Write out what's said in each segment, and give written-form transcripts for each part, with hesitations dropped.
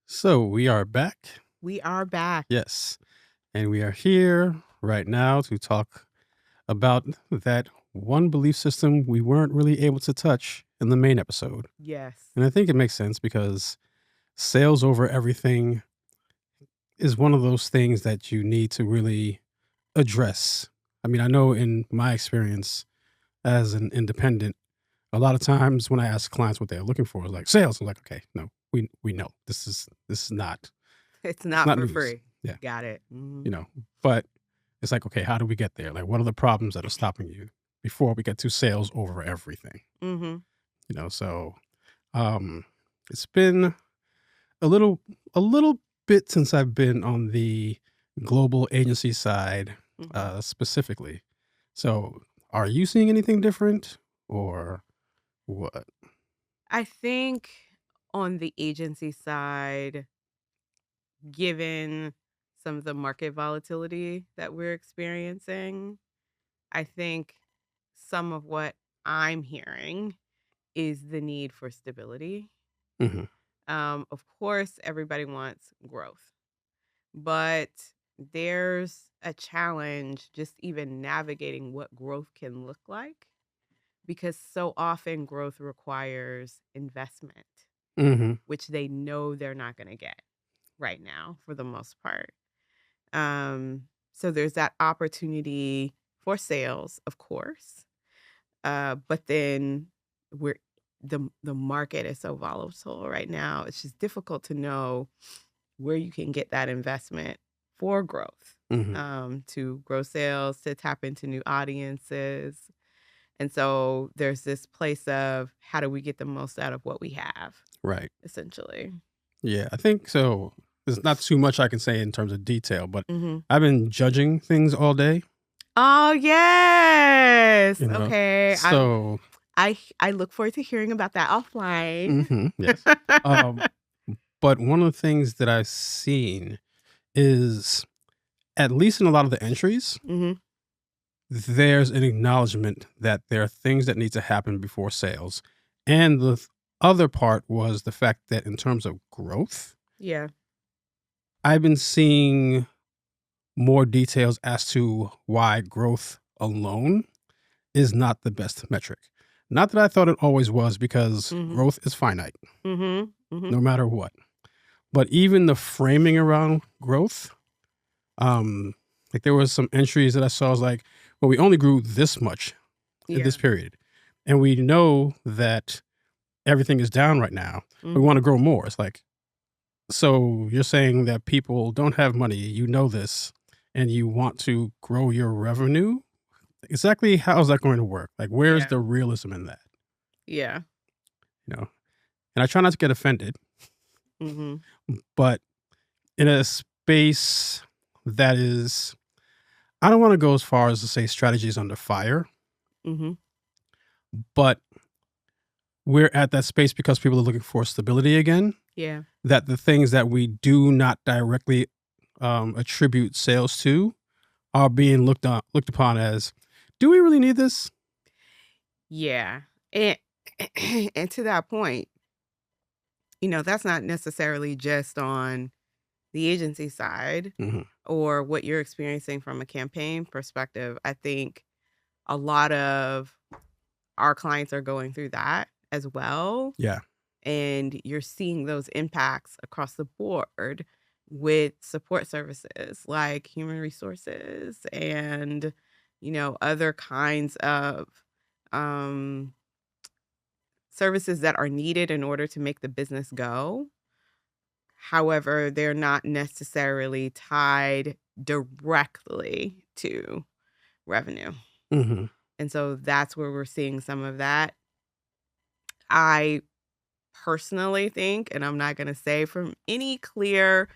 So we are back. We are back. Yes. And we are here right now to talk about that one belief system we weren't really able to touch in the main episode. Yes. And I think it makes sense because sales over everything is one of those things that you need to really address. I mean, I know in my experience as an independent, a lot of times when I ask clients what they're looking for, is like sales. I'm like, okay, no, we know this is not It's it's not not for news. free. Yeah. Got it. you know, but it's like, okay, how do we get there? Like, what are the problems that are stopping you before we get to sales over everything? Mm-hmm. So um, it's been a little, a little bit since I've been on the global agency side, Mm-hmm. specifically. So, are you seeing anything different or what? I think on the agency side, given some of the market volatility that we're experiencing, I think some of what I'm hearing is the need for stability. Hmm. Of course, everybody wants growth, but there's a challenge just even navigating what growth can look like because so often growth requires investment, Hmm. which they know they're not going to get right now for the most part. So there's that opportunity for sales, of course, but then we're the market is so volatile right now. It's just difficult to know where you can get that investment for growth, Hmm. to grow sales, to tap into new audiences. And so there's this place of how do we get the most out of what we have, Right. essentially. Yeah, I think so. There's not too much I can say in terms of detail, but Hmm. I've been judging things all day. Oh yes. You know, Okay. so I look forward to hearing about that offline. yes. Um, but one of the things that I've seen is, at least in a lot of the entries, Hmm. there's an acknowledgement that there are things that need to happen before sales. And the other part was the fact that in terms of growth, Yeah. I've been seeing more details as to why growth alone is not the best metric. Not that I thought it always was, because Hmm. growth is finite Hmm. Hmm. no matter what. But even the framing around growth, like there was some entries that I saw, was like, well, we only grew this much in Yeah. this period. And we know that everything is down right now. We want Hmm. to grow more. It's like, so you're saying that people don't have money, you know this, and you want to grow your revenue? Exactly how is that going to work? Like, where's Yeah. the realism in that? Yeah. You know? And I try not to get offended, Hmm. but in a space that is, I don't want to go as far as to say strategies under fire, Hmm. but we're at that space because people are looking for stability again. Yeah. That the things that we do not directly attribute sales to are being looked upon as, do we really need this? Yeah. And and to that point, that's not necessarily just on the agency side Hmm. or what you're experiencing from a campaign perspective. I think a lot of our clients are going through that as well. Yeah. And you're seeing those impacts across the board with support services like human resources and, other kinds of um, services that are needed in order to make the business go. However, they're not necessarily tied directly to revenue. Hmm. And so that's where we're seeing some of that. I personally think, and I'm not going to say from any clear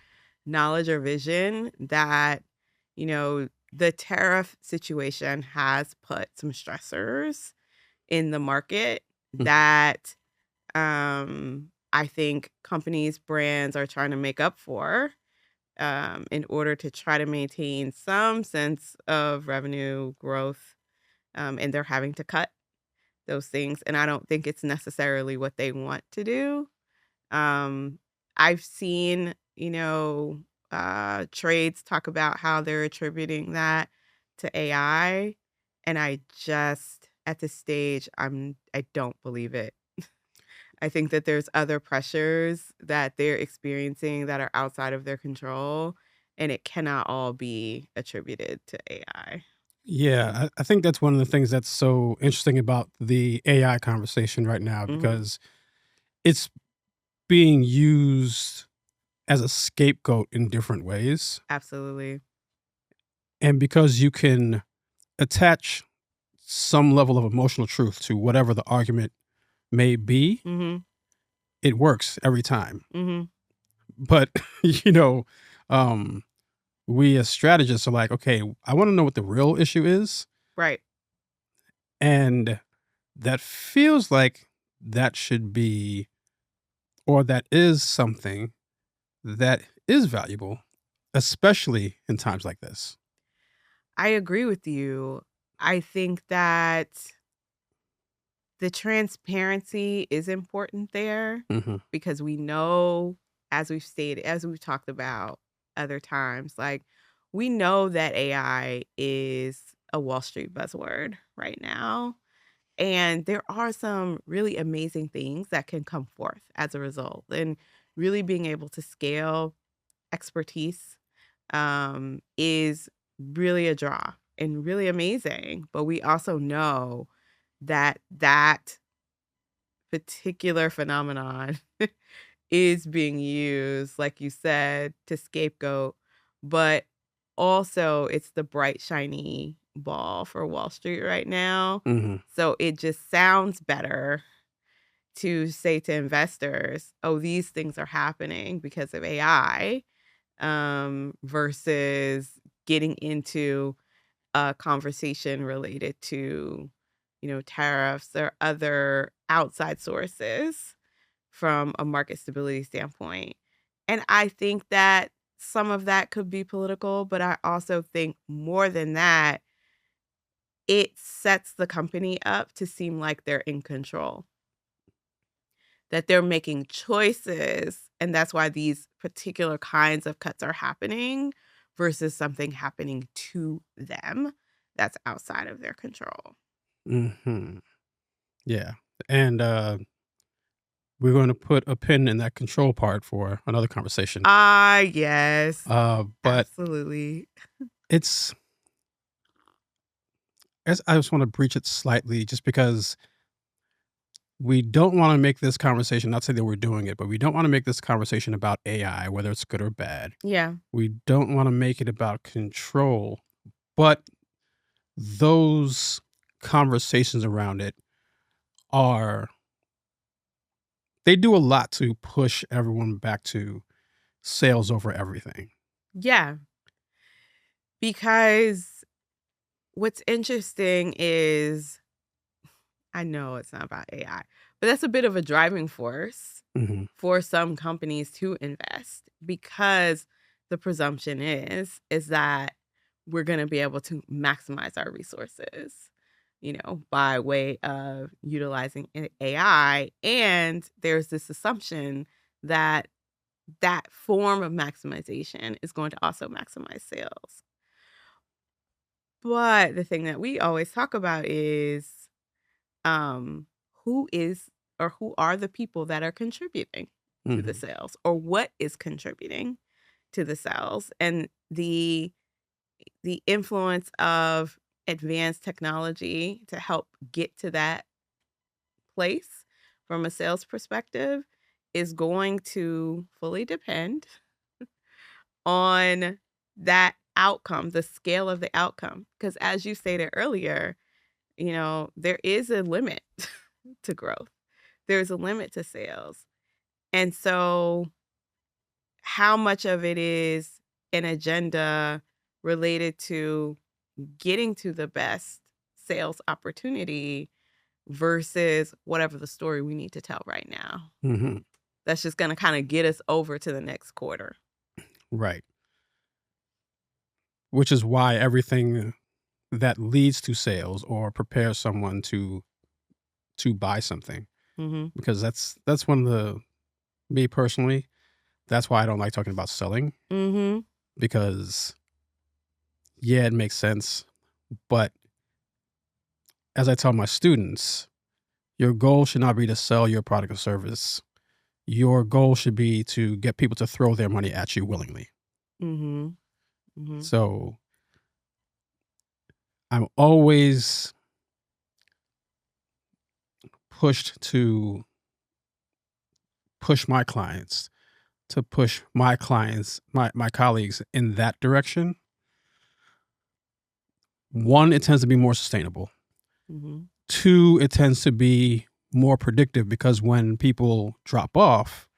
knowledge or vision, that, the tariff situation has put some stressors in the market that I think companies, brands are trying to make up for, in order to try to maintain some sense of revenue growth. And they're having to cut those things. And I don't think it's necessarily what they want to do. Um, I've seen, trades talk about how they're attributing that to AI, and I just at this stage, I don't believe it. I think that there's other pressures that they're experiencing that are outside of their control, and it cannot all be attributed to AI. Yeah, I think that's one of the things that's so interesting about the AI conversation right now Mhm. because it's being used as a scapegoat in different ways. Absolutely. And because you can attach some level of emotional truth to whatever the argument may be, Mhm. it works every time. Mhm. But, you know, um, we as strategists are like, okay, I want to know what the real issue is. Right. And that feels like that should be, or that is something that is valuable, especially in times like this. I agree with you. I think that the transparency is important there Hmm. because we know, as we've talked about other times, like we know that AI is a Wall Street buzzword right now. And there are some really amazing things that can come forth as a result. And really being able to scale expertise is really a draw and really amazing. But we also know that that particular phenomenon is being used, like you said, to scapegoat, but also it's the bright, shiny ball for Wall Street right now. Hmm. So it just sounds better to say to investors, oh, these things are happening because of AI, versus getting into a conversation related to, tariffs or other outside sources from a market stability standpoint. And I think that some of that could be political, but I also think more than that, it sets the company up to seem like they're in control, that they're making choices. And that's why these particular kinds of cuts are happening versus something happening to them that's outside of their control. Hmm. Yeah. And we're going to put a pin in that control part for another conversation. Ah, yes, But absolutely. it's, as I just want to breach it slightly just because we don't want to make this conversation, not say that we're doing it, but we don't want to make this conversation about AI, whether it's good or bad. Yeah. We don't want to make it about control, but those conversations around it are, they do a lot to push everyone back to sales over everything. Yeah, because what's interesting is I know it's not about AI, but that's a bit of a driving force Hmm. for some companies to invest because the presumption is that we're going to be able to maximize our resources, by way of utilizing AI, and there's this assumption that that form of maximization is going to also maximize sales. But the thing that we always talk about is, um, who is or who are the people that are contributing to the Hmm. sales, or what is contributing to the sales, and the influence of advanced technology to help get to that place from a sales perspective is going to fully depend on that outcome, the scale of the outcome. Because as you stated earlier, there is a limit to growth. There's a limit to sales. And so, how much of it is an agenda related to getting to the best sales opportunity versus whatever the story we need to tell right now? Hmm. That's just going to kind of get us over to the next quarter. Right. Which is why everything that leads to sales or prepares someone to buy something, Hmm. because that's one of the, me personally, That's why I don't like talking about selling, Mm-hmm. because yeah, it makes sense. But as I tell my students, your goal should not be to sell your product or service. Your goal should be to get people to throw their money at you willingly. Mm-hmm. Mm-hmm. So I'm always pushed to push my clients, my colleagues in that direction. One, it tends to be more sustainable. Mm-hmm. Two, it tends to be more predictive, because when people drop off,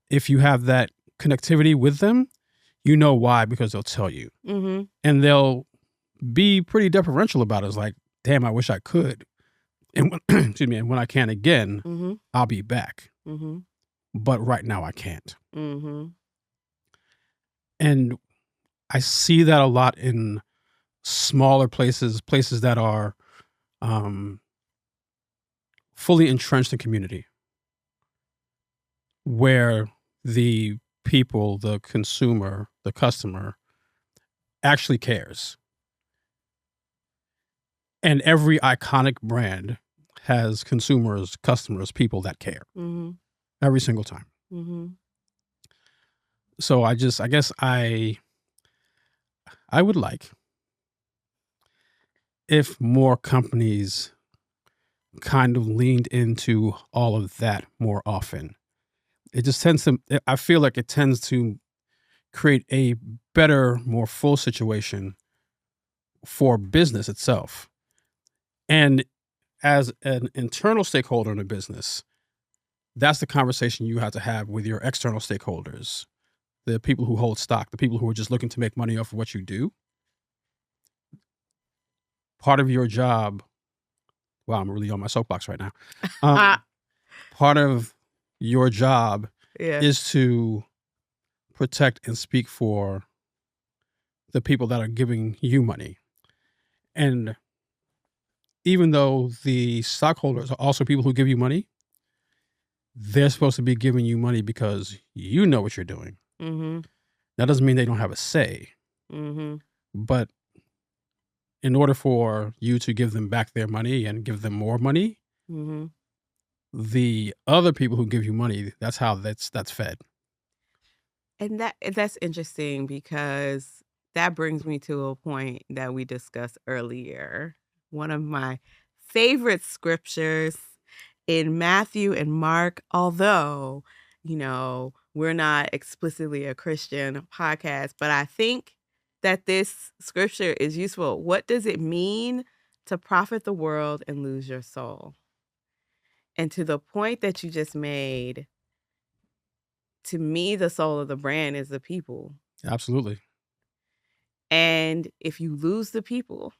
if you have that connectivity with them, you know why, because they'll tell you. Mm-hmm. And they'll be pretty deferential about it. It's like, damn, I wish I could. And when, excuse me, and when I can again, Mm-hmm. I'll be back. Mm-hmm. But right now I can't. Mm-hmm. And I see that a lot in smaller places that are fully entrenched in community, where the people, the consumer, the customer actually cares. And every iconic brand has consumers, customers, people that care Mm-hmm. every single time. Mm-hmm. So I guess I would like if more companies kind of leaned into all of that more often. It just tends to, I feel like it tends to create a better, more full situation for business itself. And as an internal stakeholder in a business, that's the conversation you have to have with your external stakeholders, the people who hold stock, the people who are just looking to make money off of what you do. Part of your job, wow, I'm really on my soapbox right now. Part of your job Yeah. is to protect and speak for the people that are giving you money. And even though the stockholders are also people who give you money, they're supposed to be giving you money because you know what you're doing. Mm-hmm. That doesn't mean they don't have a say, Mm-hmm. but in order for you to give them back their money and give them more money, Mm-hmm. the other people who give you money, that's how that's fed. And that's interesting, because that brings me to a point that we discussed earlier. One of my favorite scriptures in Matthew and Mark, although, we're not explicitly a Christian podcast, but I think that this scripture is useful. What does it mean to profit the world and lose your soul? And to the point that you just made, to me, the soul of the brand is the people. Absolutely. And if you lose the people,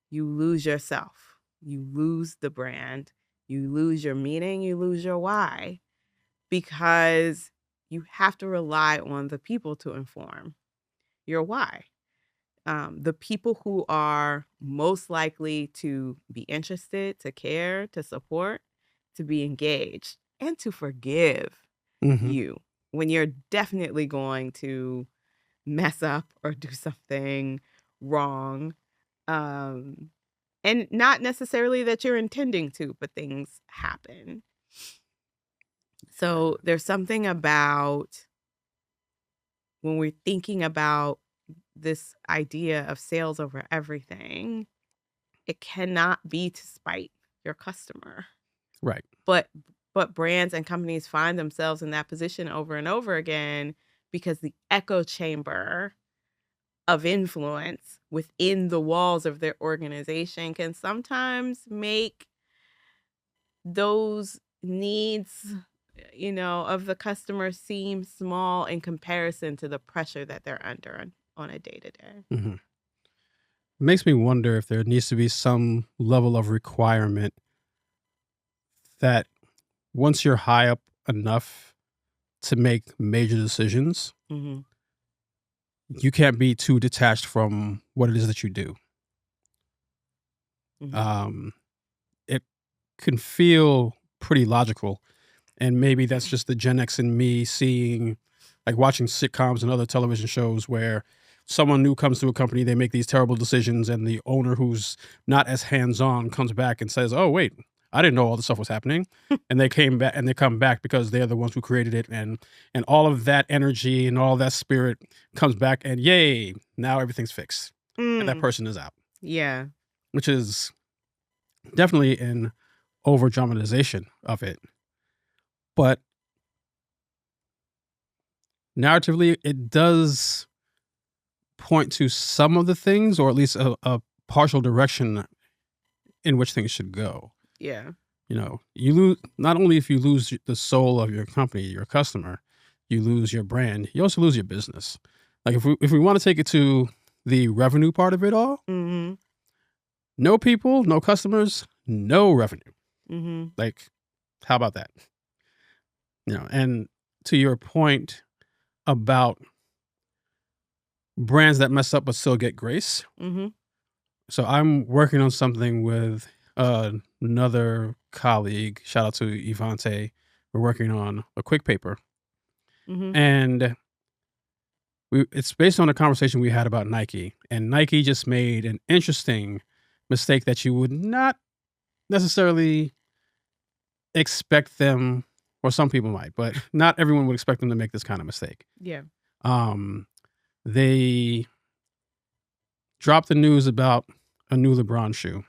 you lose yourself. You lose the brand. You lose your meaning. You lose your why, because you have to rely on the people to inform your why. The people who are most likely to be interested, to care, to support, to be engaged, and to forgive Mm-hmm. you when you're definitely going to mess up or do something wrong. And not necessarily that you're intending to, but things happen. So there's something about when we're thinking about this idea of sales over everything, it cannot be to spite your customer. Right. But brands and companies find themselves in that position over and over again, because the echo chamber of influence within the walls of their organization can sometimes make those needs, of the customer seem small in comparison to the pressure that they're under on a day-to-day. Mm-hmm. Makes me wonder if there needs to be some level of requirement that once you're high up enough to make major decisions, Mm-hmm. you can't be too detached from what it is that you do. Mm-hmm. It can feel pretty logical And maybe that's just the Gen X in me seeing, like watching sitcoms and other television shows where someone new comes to a company, they make these terrible decisions, and the owner who's not as hands-on comes back and says, "Oh, wait, I didn't know all this stuff was happening." And they came back and they come back because they're the ones who created it, and all of that energy and all that spirit comes back, and yay, now everything's fixed. And that Mm, person is out, yeah. which is definitely an over dramatization of it. But narratively, it does point to some of the things, or at least a partial direction in which things should go. Yeah. You know, you lose not only if you lose the soul of your company, your customer, you lose your brand, you also lose your business. Like if we want to take it to the revenue part of it all, Mhm. no people, no customers, no revenue. Mhm. Like, how about that? You know, and to your point about brands that mess up but still get grace. Mhm. So I'm working on something with another colleague. Shout out to Ivante. We're working on a quick paper, Mhm. and it's based on a conversation we had about Nike. And Nike just made an interesting mistake that you would not necessarily expect them, or some people might, but not everyone would expect them to make this kind of mistake. Yeah. Um, they dropped the news about a new LeBron shoe.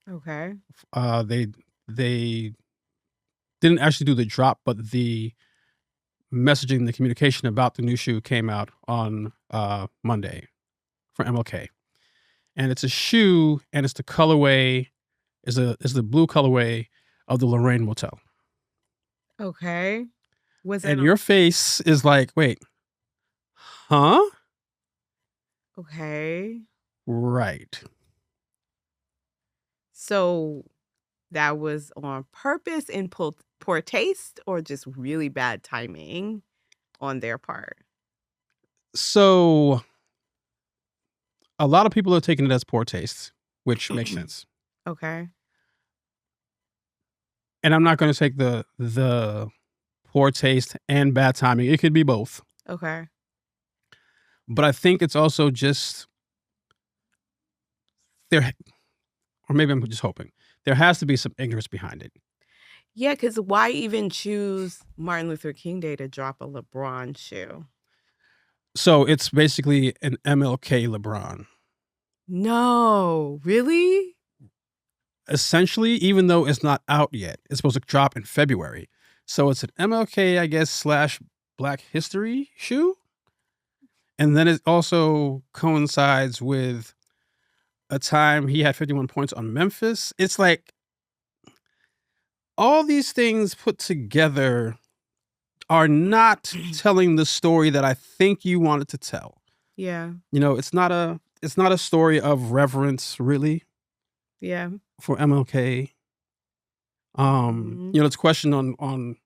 Okay. They didn't actually do the drop, but the messaging, the communication about the new shoe came out on Monday for MLK, and it's a shoe, and it's the colorway is the blue colorway of the Lorraine Motel, Okay. Was it and your face is like, wait, huh? okay? Right. So that was on purpose in poor taste or just really bad timing on their part? So a lot of people are taking it as poor taste, which makes sense. Okay. And I'm not going to take the poor taste and bad timing. It could be both. Okay. But I think it's also just there, or maybe I'm just hoping there has to be some ignorance behind it. Yeah, because why even choose Martin Luther King Day to drop a LeBron shoe? So it's basically an MLK LeBron. No, really? Essentially, even though it's not out yet, it's supposed to drop in February. So it's an MLK, I guess, slash Black History shoe. And then it also coincides with a time he had 51 points on Memphis. It's like all these things put together are not telling the story that I think you wanted to tell. Yeah. You know, it's not a story of reverence really Yeah. for MLK. Mhm. You know, it's a question on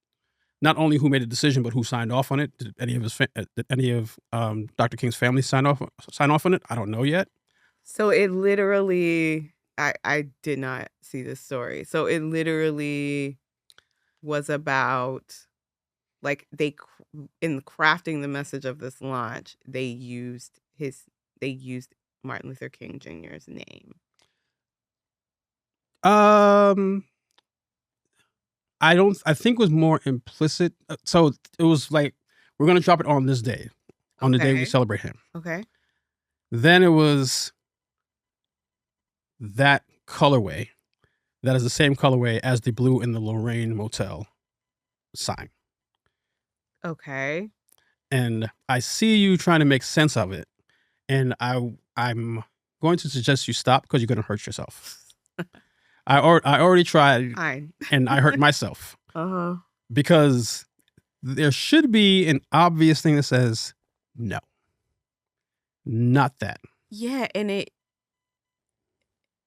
not only who made the decision, but who signed off on it. Did any of Dr. King's family sign off on it? I don't know yet. So it literally I did not see this story. So it literally was about like in crafting the message of this launch, they used Martin Luther King Jr.'s name. Um, I think it was more implicit. So it was like we're gonna drop it on this day, on the day we Okay. celebrate him. Okay. Then it was that colorway that is the same colorway as the blue in the Lorraine Motel sign. Okay. And I see you trying to make sense of it, and I'm going to suggest you stop because you're going to hurt yourself. I already tried, I and I hurt myself Uh-huh. because there should be an obvious thing that says no, not that. Yeah, and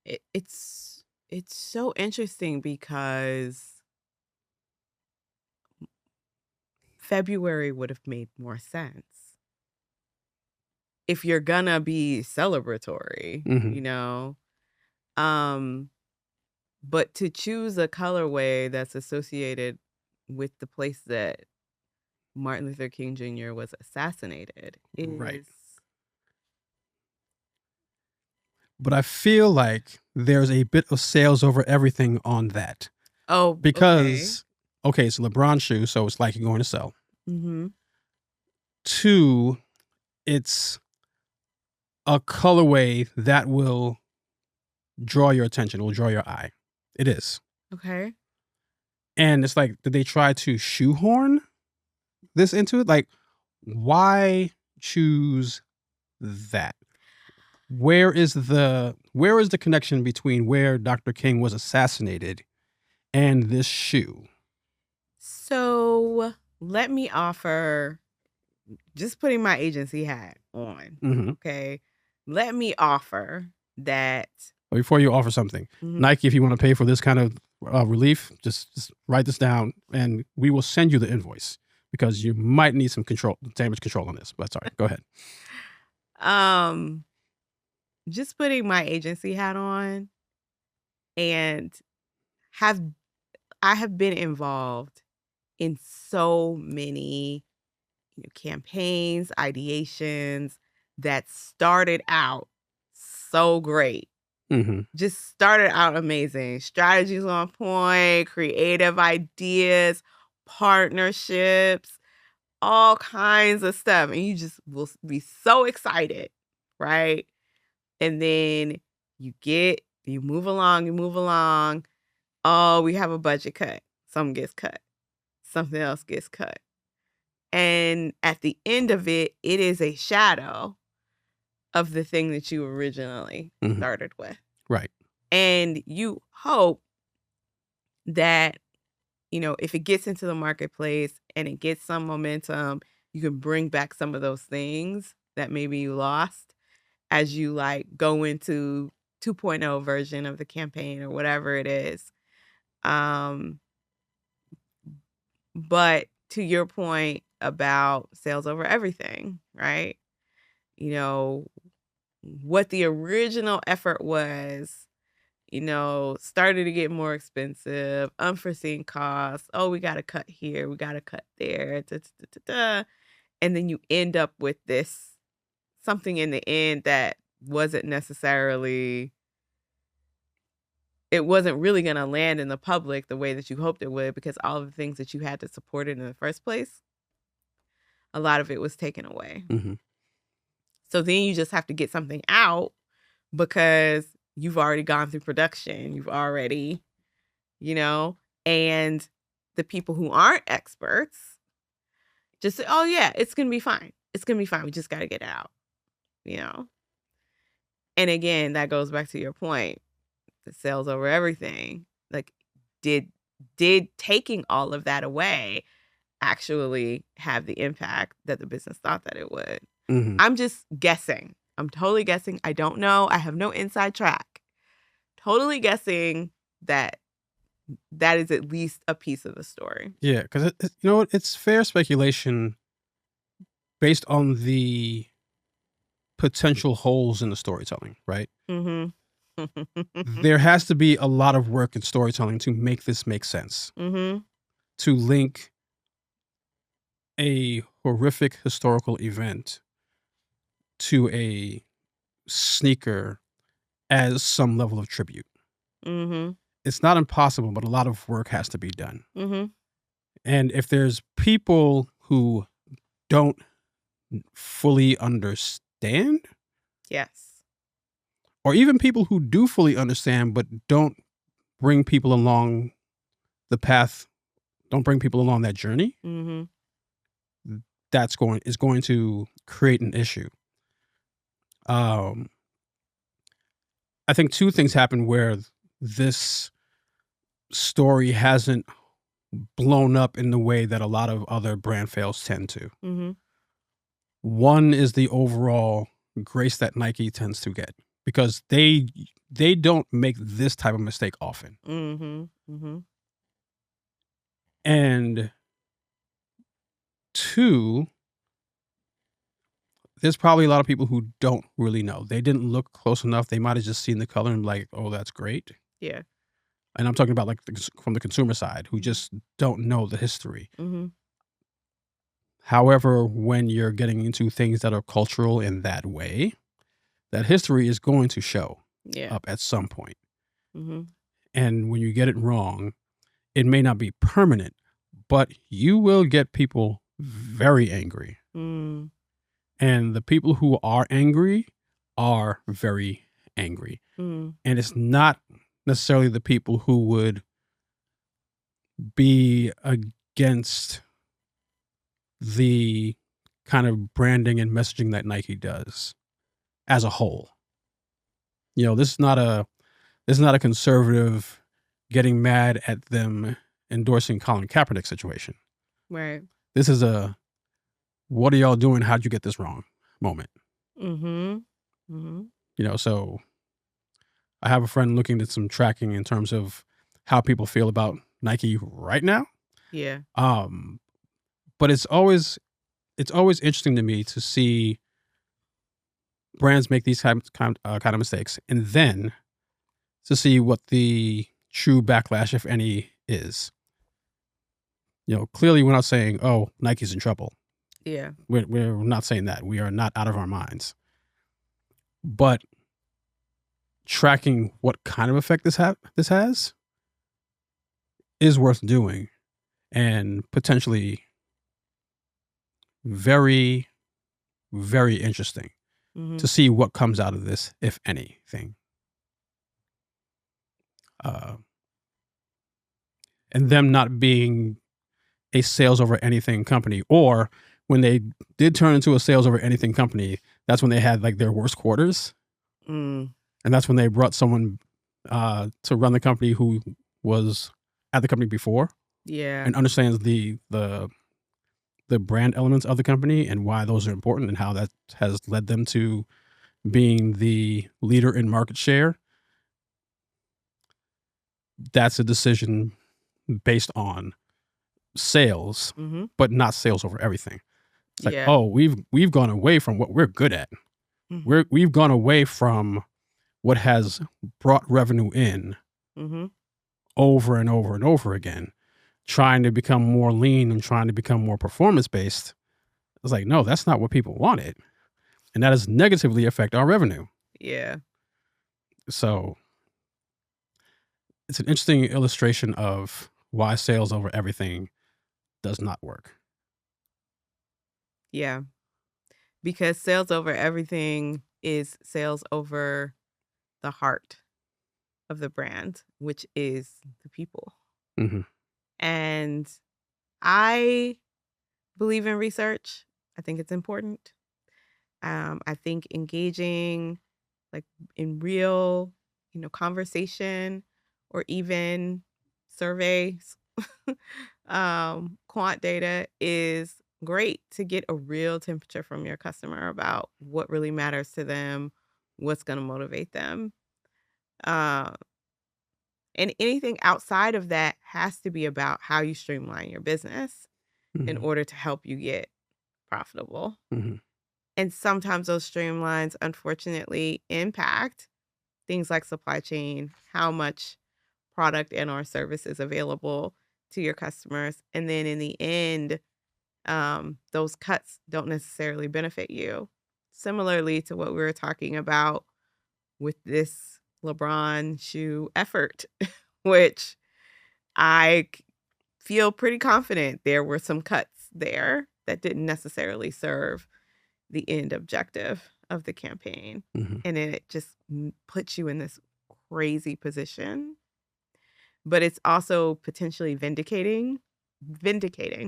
it's so interesting because February would have made more sense if you're gonna be celebratory, Hmm. you know? Um, but to choose a colorway that's associated with the place that Martin Luther King Jr. was assassinated Right. is But I feel like there's a bit of sales over everything on that. oh, okay. Because, okay, it's a LeBron shoe, so it's likely going to sell. Mm-hmm. 2, it's a colorway that will draw your attention, will draw your eye. It is. Okay. And it's like, did they try to shoehorn this into it? Like, why choose that? Where is the connection between where Dr. King was assassinated and this shoe? So let me offer, just putting my agency hat on. Mm-hmm. Okay. Let me offer that. Before you offer something, Nike, if you want to pay for this kind of relief, just write this down and we will send you the invoice because you might need some damage control on this. But sorry, go ahead. Just putting my agency hat on, and I have been involved in so many campaigns, ideations that started out so great. Mm-hmm. Just started out amazing. Strategies on point, creative ideas, partnerships, all kinds of stuff. And you just will be so excited, right? And then you move along. Oh, we have a budget cut. Something gets cut. Something else gets cut. And at the end of it, it is a shadow of the thing that you originally started with. Right. And you hope that, if it gets into the marketplace and it gets some momentum, you can bring back some of those things that maybe you lost as you go into 2.0 version of the campaign or whatever it is. But to your point about sales over everything, right? What the original effort was, started to get more expensive, unforeseen costs. Oh, we got to cut here. We got to cut there. And then you end up with something in the end that wasn't really going to land in the public the way that you hoped it would, because all of the things that you had to support it in the first place, a lot of it was taken away. Mm-hmm. So then you just have to get something out because you've already gone through production. You've already, and the people who aren't experts just say, oh yeah, it's going to be fine. It's going to be fine. We just got to get it out, And again, that goes back to your point. The sales over everything. Like, did taking all of that away actually have the impact that the business thought that it would? Mm-hmm. I'm just guessing. I'm totally guessing. I don't know. I have no inside track. Totally guessing that is at least a piece of the story. Yeah, because it's fair speculation based on the potential holes in the storytelling, right? Mm-hmm. There has to be a lot of work in storytelling to make this make sense. Mm-hmm. To link a horrific historical event to a sneaker as some level of tribute. Mm-hmm. It's not impossible, but a lot of work has to be done. Mm-hmm. And if there's people who don't fully understand, yes, or even people who do fully understand but don't bring people along the path, don't bring people along that journey, mm-hmm. is going to create an issue. I think 2 things happen where this story hasn't blown up in the way that a lot of other brand fails tend to. Mm-hmm. One is the overall grace that Nike tends to get, because they don't make this type of mistake often. Mm-hmm. Mm-hmm. And 2, there's probably a lot of people who don't really know. They didn't look close enough. They might have just seen the color and like, oh, that's great. Yeah. And I'm talking about like from the consumer side who Mhm. just don't know the history. Mhm. However, when you're getting into things that are cultural in that way, that history is going to show Yeah. up at some point. Mhm. And when you get it wrong, it may not be permanent, but you will get people very angry. Mm. And the people who are angry are very angry. Mm. And it's not necessarily the people who would be against the kind of branding and messaging that Nike does as a whole. You know, this is not a conservative getting mad at them endorsing Colin Kaepernick situation. Right. This is a what are y'all doing? How'd you get this wrong moment? Mhm. Mhm. You know, so I have a friend looking at some tracking in terms of how people feel about Nike right now. Yeah. Um, but it's always interesting to me to see brands make these kind of mistakes, and then to see what the true backlash, if any, is. You know, clearly we're not saying, "Oh, Nike's in trouble." Yeah. We're not saying that. We are not out of our minds. But tracking what kind of effect this has is worth doing, and potentially very, very interesting to Mhm. see what comes out of this, if anything. Uh, and them not being a sales over anything company, or when they did turn into a sales over anything company, that's when they had like their worst quarters, Mm. and that's when they brought someone to run the company who was at the company before Yeah. and understands the brand elements of the company and why those are important and how that has led them to being the leader in market share. That's a decision based on sales, Mhm. but not sales over everything. It's like, Yeah. oh, we've gone away from what we're good at. Mhm. We've gone away from what has brought revenue in Mhm. over and over and over again, trying to become more lean and trying to become more performance based. It's like, no, that's not what people wanted. And that has negatively affect our revenue. Yeah. So it's an interesting illustration of why sales over everything does not work. Yeah. Because sales over everything is sales over the heart of the brand, which is the people. Mhm. And I believe in research. I think it's important. I think engaging like in real, conversation or even surveys, quant data is great to get a real temperature from your customer about what really matters to them, what's going to motivate them. Uh, and anything outside of that has to be about how you streamline your business in Mhm. order to help you get profitable. Mhm. And sometimes those streamlines, unfortunately, impact things like supply chain, how much product and or service is available to your customers. And then in the end, those cuts don't necessarily benefit you. Similarly to what we were talking about with this LeBron shoe effort, which feel pretty confident there were some cuts there that didn't necessarily serve the end objective of the campaign. Mhm. And then it just puts you in this crazy position, but it's also potentially vindicating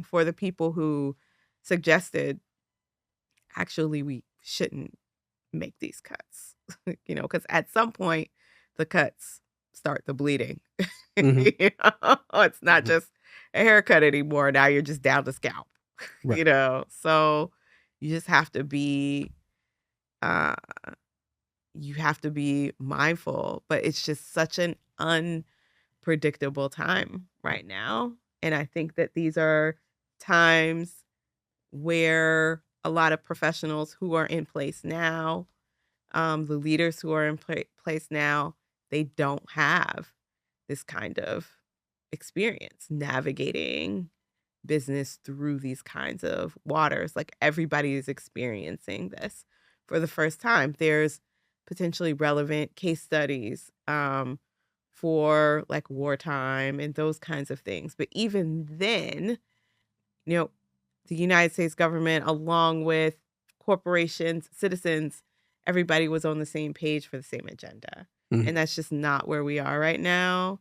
for the people who suggested, "Actually, we shouldn't make these cuts." Because at some point, the cuts start the bleeding. Mhm. It's not Mhm. just a haircut anymore, now you're just down to scalp, Right. So, you just have to be, uh you have to be mindful, but it's just such an unpredictable time right now, and I think that these are times where a lot of professionals who are in place now, the leaders who are in place now, they don't have this kind of experience, navigating business through these kinds of waters. Like, everybody is experiencing this for the first time. There's potentially relevant case studies for like wartime and those kinds of things. But even then, you know, the United States government, along with corporations, citizens, everybody was on the same page for the same agenda. Mhm. And that's just not where we are right now.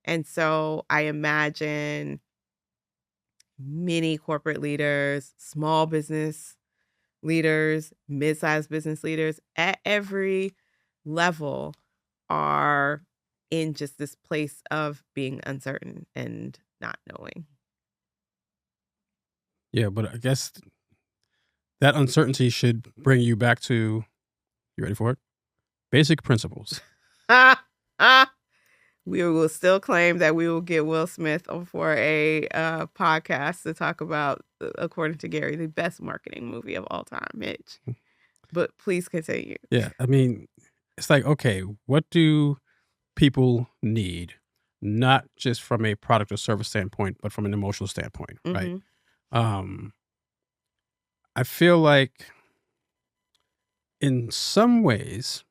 And so I imagine many corporate leaders, small business leaders, mid-sized business leaders at every level are in just this place of being uncertain and not knowing. Yeah, but I guess that uncertainty should bring you back to, you ready for it? Basic principles. We will still claim that we will get Will Smith for a podcast to talk about, according to Gary, the best marketing movie of all time, Mitch. But please continue. Yeah, I mean, it's like, okay, what do people need? Not just from a product or service standpoint, but from an emotional standpoint, right? Hmm. Um, I feel like in some ways,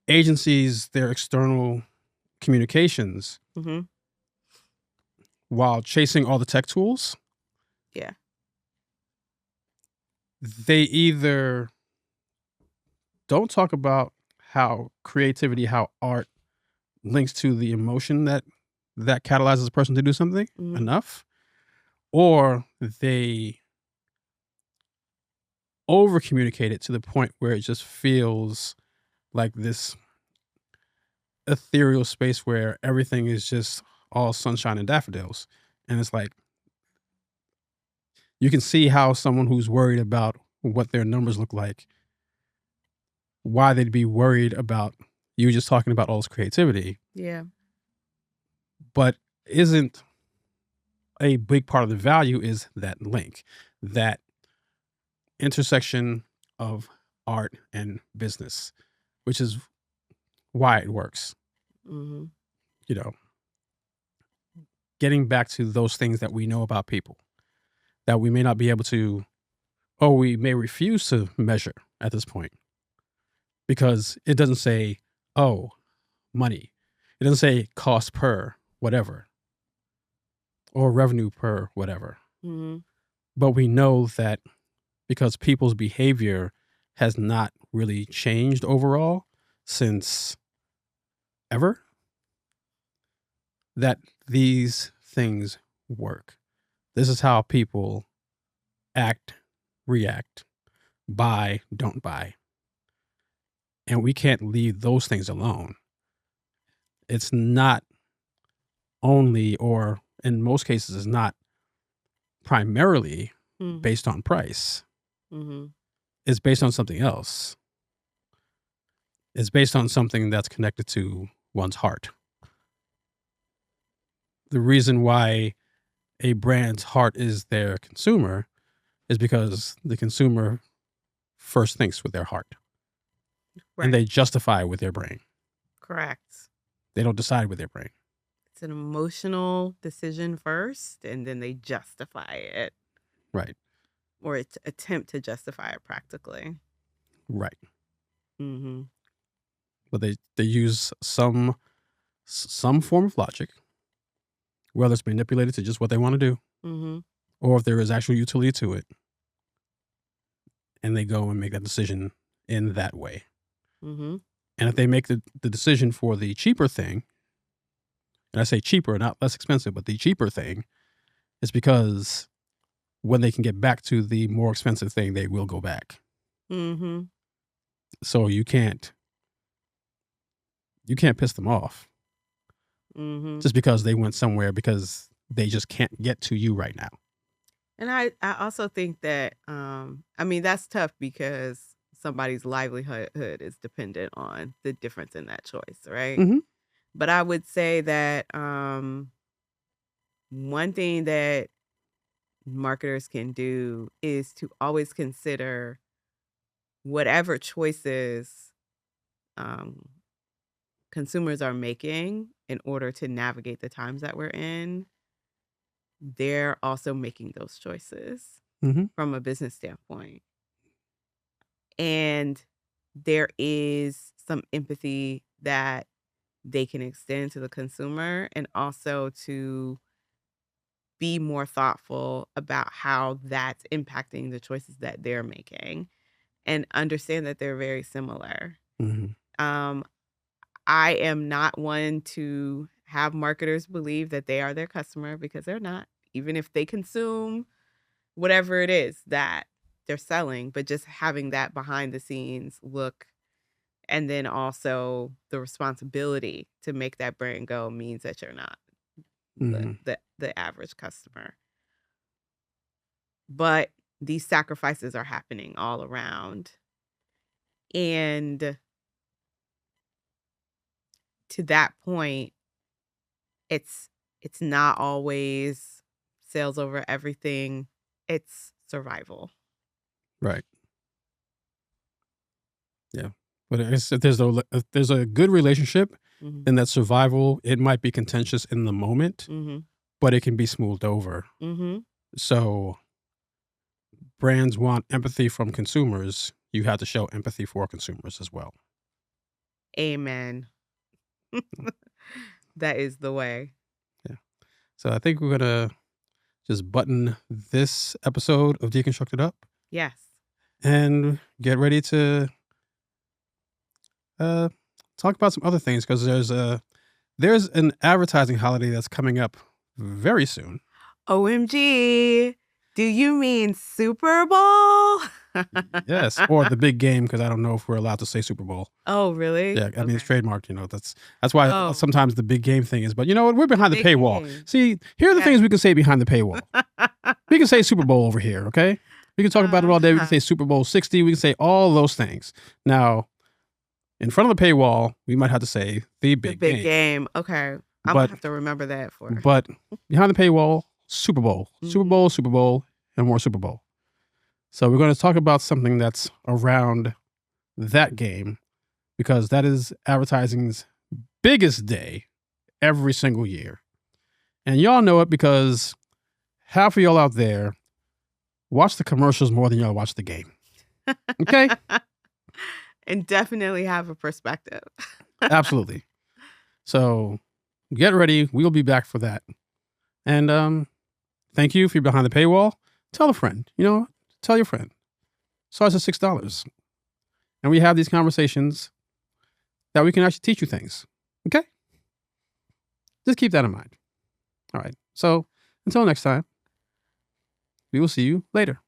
agencies, their external communications, Hmm. while chasing all the tech tools, Yeah. they either don't talk about how creativity, how art links to the emotion that catalyzes a person to do something Hmm. enough, or they over communicate it to the point where it just feels like this ethereal space where everything is just all sunshine and daffodils. And it's like, you can see how someone who's worried about what their numbers look like, why they'd be worried about you just talking about all this creativity, Yeah. but isn't a big part of the value is that link, that intersection of art and business, which is why it works. Hmm. You know, getting back to those things that we know about people that we may not be able to, or we may refuse to measure at this point, because it doesn't say, oh, money. It doesn't say cost per whatever or revenue per whatever. Hmm. But we know that because people's behavior has not really changed overall since ever, that these things work. This is how people act, react, buy, don't buy. And we can't leave those things alone. It's not only, or in most cases, is not primarily Hmm. based on price. Hmm. It's based on something else. It's based on something that's connected to one's heart. The reason why a brand's heart is their consumer is because the consumer first thinks with their heart and Right. they justify with their brain. Correct. They don't decide with their brain. It's an emotional decision first, and then they justify it, Right. or attempt to justify it practically. Right. Hmm. But they use some form of logic, whether it's manipulated to just what they want to do, Hmm. or if there is actual utility to it, and they go and make that decision in that way. Hmm. And if they make the decision for the cheaper thing, and I say cheaper, not less expensive, but the cheaper thing, it's because when they can get back to the more expensive thing, they will go back. Hmm. So you can't piss them off Hmm. just because they went somewhere because they just can't get to you right now. And I also think that, I mean, that's tough because somebody's livelihood is dependent on the difference in that choice, right? Mhm. But I would say that one thing that marketers can do is to always consider whatever choices um, consumers are making in order to navigate the times that we're in, they're also making those choices Mhm. from a business standpoint. And there is some empathy that they can extend to the consumer and also to be more thoughtful about how that's impacting the choices that they're making and understand that they're very similar. Mhm. Um, I am not one to have marketers believe that they are their customer because they're not, even if they consume whatever it is that they're selling, but just having that behind the scenes look and then also the responsibility to make that brand go means that you're not Mhm. the average customer. But these sacrifices are happening all around. And to that point, it's it's not always sales over everything. It's survival. Right. Yeah. But if there's a good relationship, Mhm. then that survival, it might be contentious in the moment, Mhm. but it can be smoothed over. Mhm. So brands want empathy from consumers. You have to show empathy for consumers as well. Amen. That is the way. Yeah. So I think we're gonna just button this episode of Deconstructed up Yes. and get ready to uh, talk about some other things because there's an advertising holiday that's coming up very soon. OMG. Do you mean Super Bowl? Yes, or the big game because I don't know if we're allowed to say Super Bowl. Oh, really? Yeah, I mean it's Okay. trademarked. That's why Oh, sometimes the big game thing is. But you know what? We're behind the big paywall. game. See, here are the Yes. things we can say behind the paywall. We can say Super Bowl over here. Okay, we can talk about it all day. We can say Super Bowl 60. We can say all those things. Now, in front of the paywall, we might have to say the The big big game. game. Okay. I'm gonna But have to remember that for but behind the paywall, Super Bowl, Super Mhm. Bowl, Super Bowl, and more Super Bowl. So we're going to talk about something that's around that game because that is advertising's biggest day every single year. And y'all know it because half of y'all out there watch the commercials more than y'all watch the game. Okay? And definitely have a perspective. Absolutely. So get ready. We'll be back for that. And thank you if you're behind the paywall. Tell a friend. Tell your friend. Starts at $6. And we have these conversations that we can actually teach you things. Okay? Just keep that in mind. All right. So until next time, we will see you later.